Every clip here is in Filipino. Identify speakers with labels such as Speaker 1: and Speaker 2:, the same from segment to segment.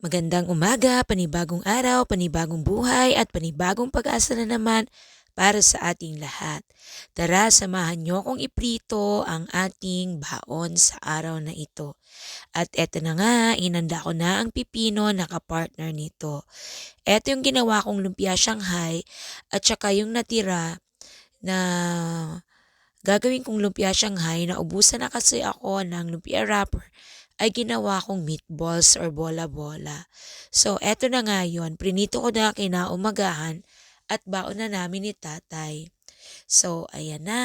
Speaker 1: Magandang umaga, panibagong araw, panibagong buhay at panibagong pag-asa na naman para sa ating lahat. Tara, samahan niyo kong iprito ang ating baon sa araw na ito. At eto na nga, inanda ko na ang pipino na kapartner nito. Eto yung ginawa kong lumpia Shanghai at saka yung natira na gagawin kong lumpia Shanghai na ubusan na kasi ako ng lumpia wrapper ay ginawa kong meatballs or bola-bola. So, eto na nga yun. Prinito ko na kinaumagahan at baon na namin ni tatay. So, ayan na.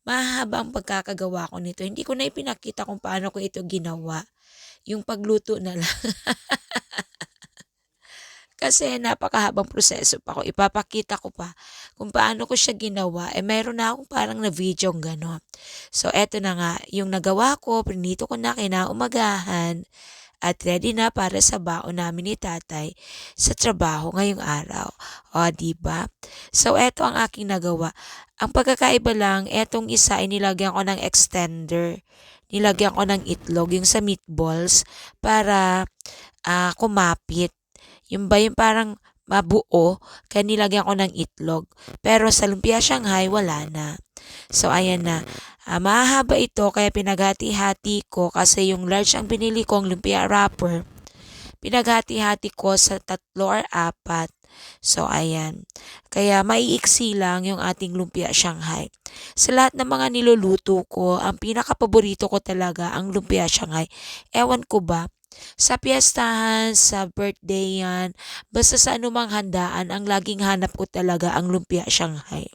Speaker 1: Mahaba ang pagkakagawa ko nito. Hindi ko na ipinakita kung paano ko ito ginawa. Yung pagluto na lang. Kasi napakahabang proseso pa ko. Ipapakita ko pa kung paano ko siya ginawa. Meron na akong parang na video gano'n. So, eto na nga. Yung nagawa ko, prinito ko na kinaumagahan at ready na para sa baon namin ni tatay sa trabaho ngayong araw. O, diba? So, eto ang aking nagawa. Ang pagkakaiba lang, etong isa ay nilagyan ko ng extender. Nilagyan ko ng itlog, yung sa meatballs, para kumapit. Yung ba yung parang mabuo, kaya nilagyan ko ng itlog. Pero sa lumpia Shanghai, wala na. So, ayan na. Mahahaba ito, kaya pinaghati-hati ko kasi yung large ang binili kong lumpia wrapper. Pinaghati-hati ko sa 3 or 4. So, ayan. Kaya maiiksi lang yung ating lumpia Shanghai. Sa lahat ng mga niluluto ko, ang pinaka-paborito ko talaga ang lumpia Shanghai. Ewan ko ba, sa piyestahan, sa birthday yan, basta sa anumang handaan, ang laging hanap ko talaga ang lumpia Shanghai.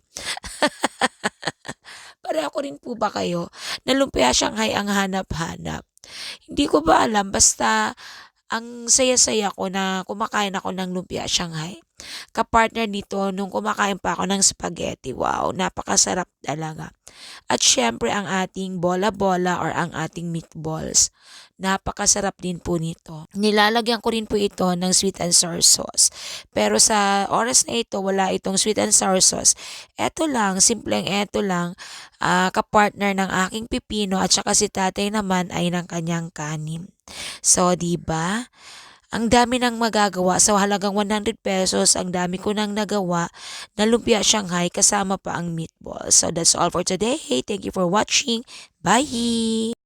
Speaker 1: Pareho ko rin po ba kayo na lumpia Shanghai ang hanap-hanap? Hindi ko ba alam, basta ang saya-saya ko na kumakain ako ng lumpia Shanghai. Kapartner nito nung kumakain pa ako ng spaghetti. Wow, napakasarap talaga. At syempre ang ating bola-bola or ang ating meatballs. Napakasarap din po nito. Nilalagyan ko rin po ito ng sweet and sour sauce. Pero sa oras na ito, wala itong sweet and sour sauce. Eto lang, simpleng eto lang, kapartner ng aking pipino at saka si tatay naman ay ng kanyang kanin. So, 'di ba? Ang dami nang magagawa sa halagang 100 pesos, ang dami ko nang nagawa na lumpia Shanghai kasama pa ang meatballs. So, that's all for today. Thank you for watching. Bye!